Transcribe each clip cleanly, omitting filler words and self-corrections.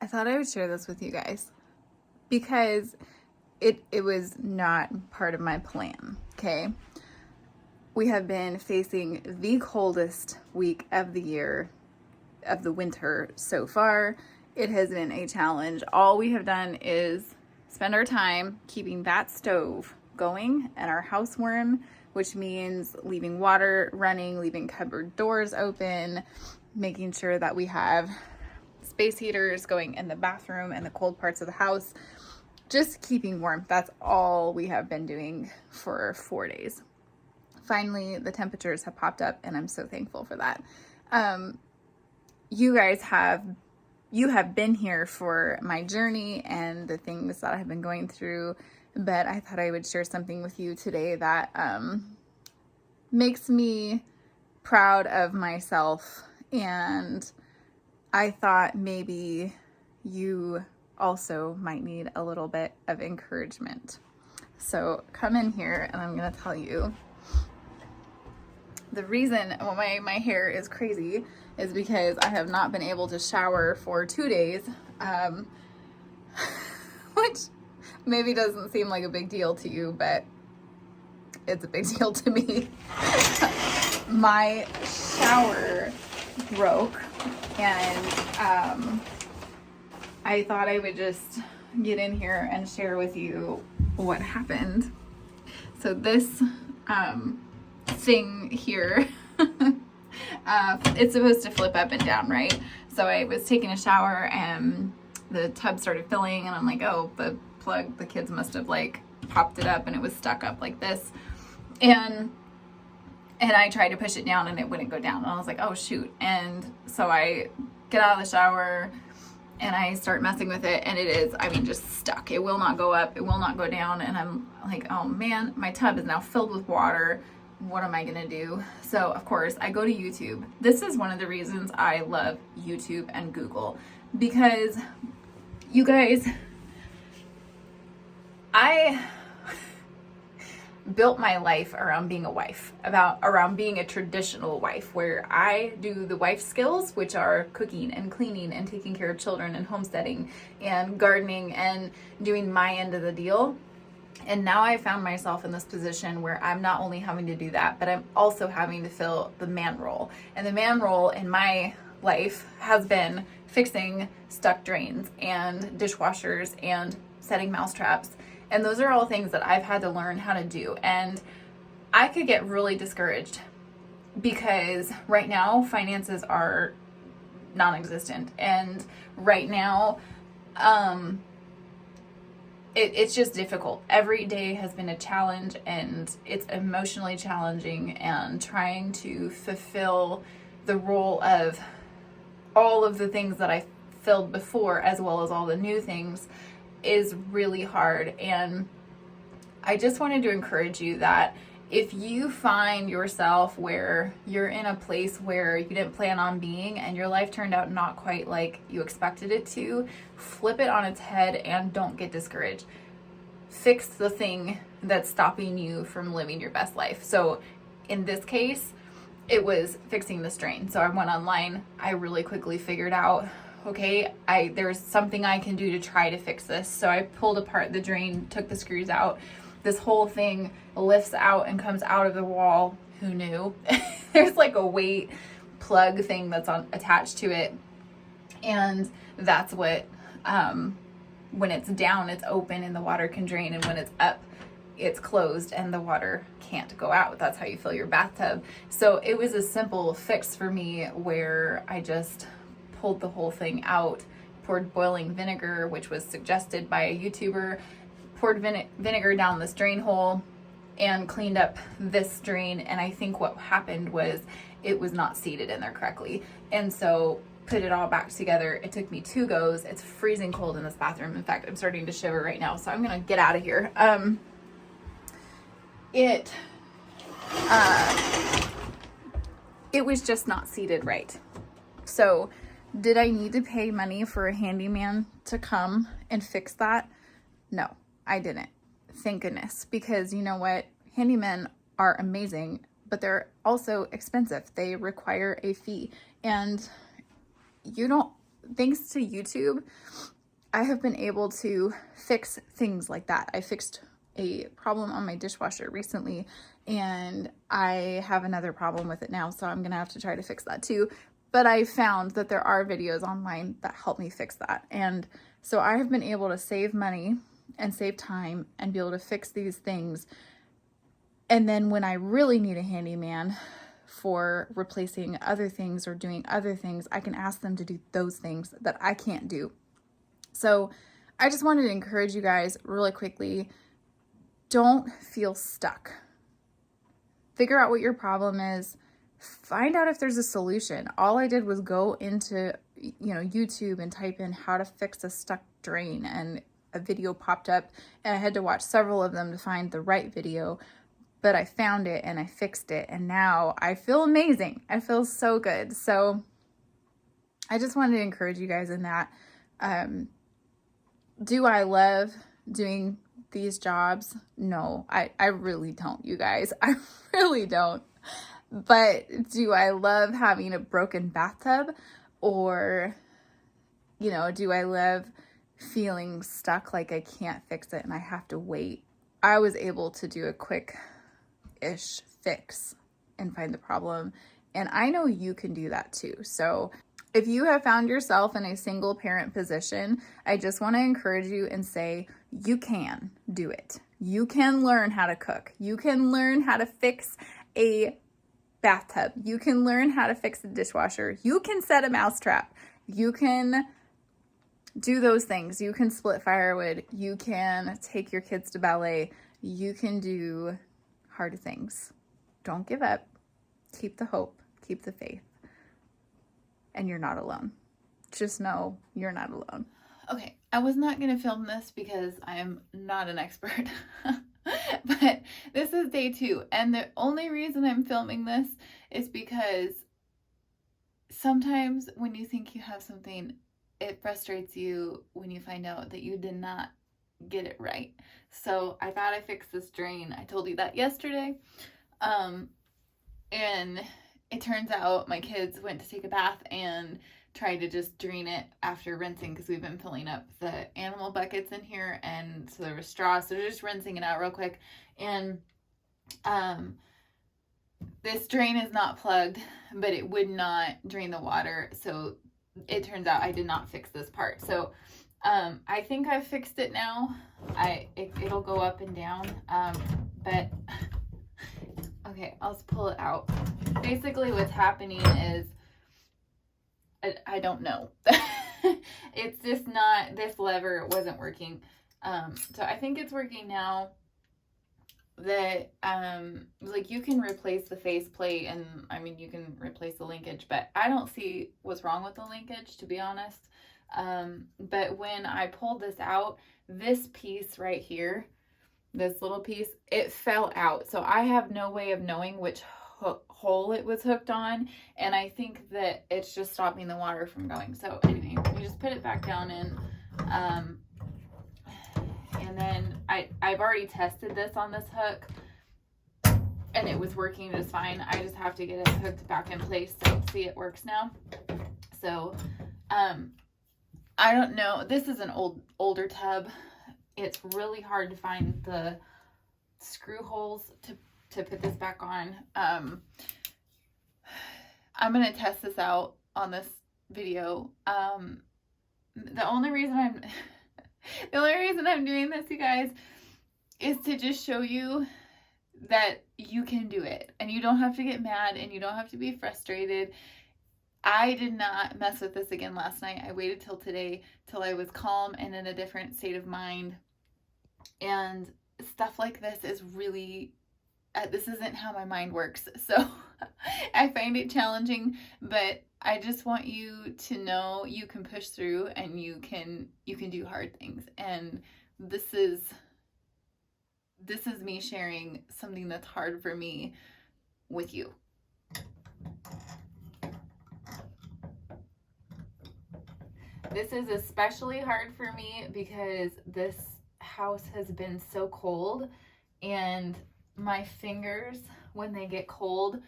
I thought I would share this with you guys because it was not part of my plan, okay? We have been facing the coldest week of the year, of the winter so far. It has been a challenge. All we have done is spend our time keeping that stove going and our housewarm, which means leaving water running, leaving cupboard doors open, making sure that we have space heaters going in the bathroom and the cold parts of the house, just keeping warm. That's all we have been doing for 4 days. Finally, the temperatures have popped up and I'm so thankful for that. You guys have been here for my journey and the things that I've been going through, but I thought I would share something with you today that makes me proud of myself, and I thought maybe you also might need a little bit of encouragement. So come in here and I'm gonna tell you the reason why my hair is crazy is because I have not been able to shower for 2 days, which maybe doesn't seem like a big deal to you, but it's a big deal to me. My shower broke, and I thought I would just get in here and share with you what happened. So this thing here, it's supposed to flip up and down, right? So I was taking a shower and the tub started filling, and I'm like, oh, the plug, the kids must have like popped it up and it was stuck up like this. And I tried to push it down and it wouldn't go down. And I was like, oh shoot. And so I get out of the shower and I start messing with it, and it is, I mean, just stuck. It will not go up, it will not go down. And I'm like, oh man, my tub is now filled with water. What am I gonna do? So of course I go to YouTube. This is one of the reasons I love YouTube and Google, because you guys, I built my life around being a wife, around being a traditional wife, where I do the wife skills, which are cooking and cleaning and taking care of children and homesteading and gardening and doing my end of the deal. And now I found myself in this position where I'm not only having to do that, but I'm also having to fill the man role. And the man role in my life has been fixing stuck drains and dishwashers and setting mouse traps. And those are all things that I've had to learn how to do. And I could get really discouraged because right now finances are non-existent. And right now, it's just difficult. Every day has been a challenge, and it's emotionally challenging, and trying to fulfill the role of all of the things that I filled before, as well as all the new things, is really hard. And I just wanted to encourage you that if you find yourself where you're in a place where you didn't plan on being and your life turned out not quite like you expected it to, flip it on its head and don't get discouraged. Fix the thing that's stopping you from living your best life. So in this case, it was fixing the drain. So I went online. I really quickly figured out, okay, there's something I can do to try to fix this. So I pulled apart the drain, took the screws out. This whole thing lifts out and comes out of the wall. Who knew? There's like a weight plug thing that's attached to it. And that's what, when it's down, it's open and the water can drain. And when it's up, it's closed and the water can't go out. That's how you fill your bathtub. So it was a simple fix for me, where I just pulled the whole thing out, poured boiling vinegar, which was suggested by a YouTuber, poured vinegar down this drain hole and cleaned up this drain. And I think what happened was it was not seated in there correctly. And so put it all back together. It took me 2 goes. It's freezing cold in this bathroom. In fact, I'm starting to shiver right now. So I'm going to get out of here. It was just not seated right. So did I need to pay money for a handyman to come and fix that? No, I didn't. Thank goodness. Because you know what? Handymen are amazing, but they're also expensive. They require a fee. And thanks to YouTube, I have been able to fix things like that. I fixed a problem on my dishwasher recently, and I have another problem with it now, so I'm gonna have to try to fix that too. But I found that there are videos online that help me fix that. And so I have been able to save money and save time and be able to fix these things. And then when I really need a handyman for replacing other things or doing other things, I can ask them to do those things that I can't do. So I just wanted to encourage you guys really quickly, don't feel stuck. Figure out what your problem is. Find out if there's a solution. All I did was go into, YouTube and type in how to fix a stuck drain, and a video popped up, and I had to watch several of them to find the right video, but I found it and I fixed it, and now I feel amazing. I feel so good. So I just wanted to encourage you guys in that. Do I love doing these jobs? No, I really don't, you guys. I really don't. But do I love having a broken bathtub? Or, do I love feeling stuck like I can't fix it and I have to wait? I was able to do a quick-ish fix and find the problem. And I know you can do that too. So if you have found yourself in a single parent position, I just want to encourage you and say, you can do it. You can learn how to cook. You can learn how to fix a bathtub. You can learn how to fix a dishwasher. You can set a mousetrap. You can do those things. You can split firewood. You can take your kids to ballet. You can do hard things. Don't give up. Keep the hope. Keep the faith. And you're not alone. Just know you're not alone. Okay, I was not going to film this because I am not an expert. But this is day 2. And the only reason I'm filming this is because sometimes when you think you have something, it frustrates you when you find out that you did not get it right. So I thought I fixed this drain. I told you that yesterday. And it turns out my kids went to take a bath and tried to just drain it after rinsing, because we've been filling up the animal buckets in here, and so there was straw, so they're just rinsing it out real quick. And this drain is not plugged, but it would not drain the water, so it turns out I did not fix this part. So I think I've fixed it now. It'll go up and down, but okay, I'll just pull it out. Basically what's happening is I don't know. It's just not, this lever wasn't working. So I think it's working now. That like you can replace the faceplate, and I mean you can replace the linkage, but I don't see what's wrong with the linkage, to be honest. But when I pulled this out, this piece right here, this little piece, it fell out. So I have no way of knowing which hole it was hooked on, and I think that it's just stopping the water from going. So anyway, we just put it back down in, and then I've already tested this on this hook, and it was working just fine. I just have to get it hooked back in place. So see, it works now. So I don't know, this is an older tub. It's really hard to find the screw holes to put this back on. I'm gonna test this out on this video. The only reason I'm doing this, you guys, is to just show you that you can do it, and you don't have to get mad, and you don't have to be frustrated. I did not mess with this again last night. I waited till today, till I was calm and in a different state of mind. And stuff like this is really, this isn't how my mind works. So I find it challenging, but I just want you to know you can push through, and you can do hard things. And this is me sharing something that's hard for me with you. This is especially hard for me because this house has been so cold, and my fingers, when they get cold,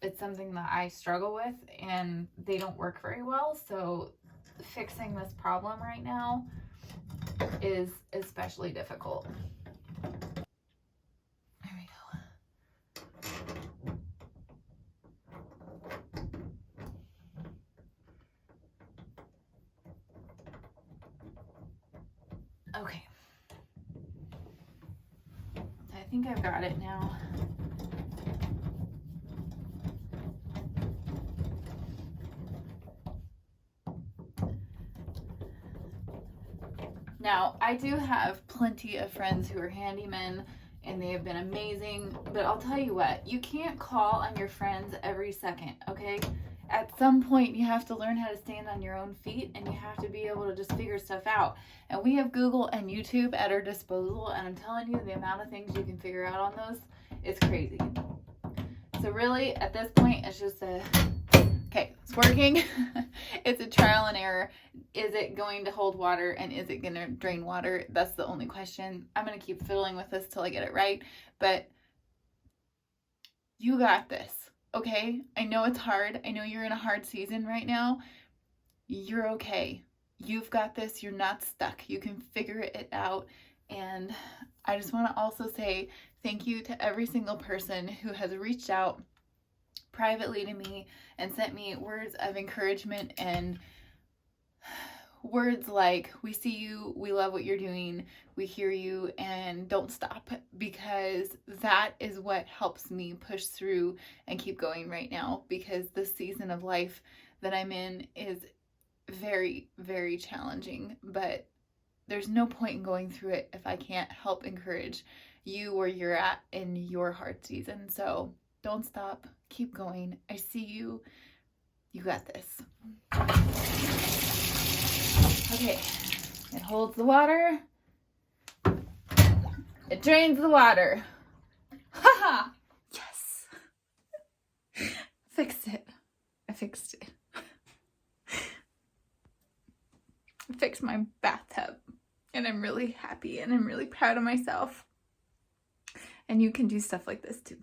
it's something that I struggle with, and they don't work very well. So fixing this problem right now is especially difficult. There we go. Okay. I think I've got it now. Now, I do have plenty of friends who are handymen, and they have been amazing, but I'll tell you what, you can't call on your friends every second, okay? At some point, you have to learn how to stand on your own feet, and you have to be able to just figure stuff out. And we have Google and YouTube at our disposal, and I'm telling you, the amount of things you can figure out on those is crazy. So really, at this point, it's just okay, it's working. It's a trial and error. Is it going to hold water, and is it going to drain water? That's the only question. I'm going to keep fiddling with this till I get it right, but you got this, okay? I know it's hard. I know you're in a hard season right now. You're okay. You've got this. You're not stuck. You can figure it out. And I just want to also say thank you to every single person who has reached out privately to me and sent me words of encouragement and words like, we see you, we love what you're doing, we hear you, and don't stop, because that is what helps me push through and keep going right now, because the season of life that I'm in is very, very challenging, but there's no point in going through it if I can't help encourage you where you're at in your hard season. So don't stop, keep going. I see you. You got this. Okay, it holds the water. It drains the water. Haha! Yes! Fixed it. I fixed it. I fixed my bathtub. And I'm really happy and I'm really proud of myself. And you can do stuff like this too.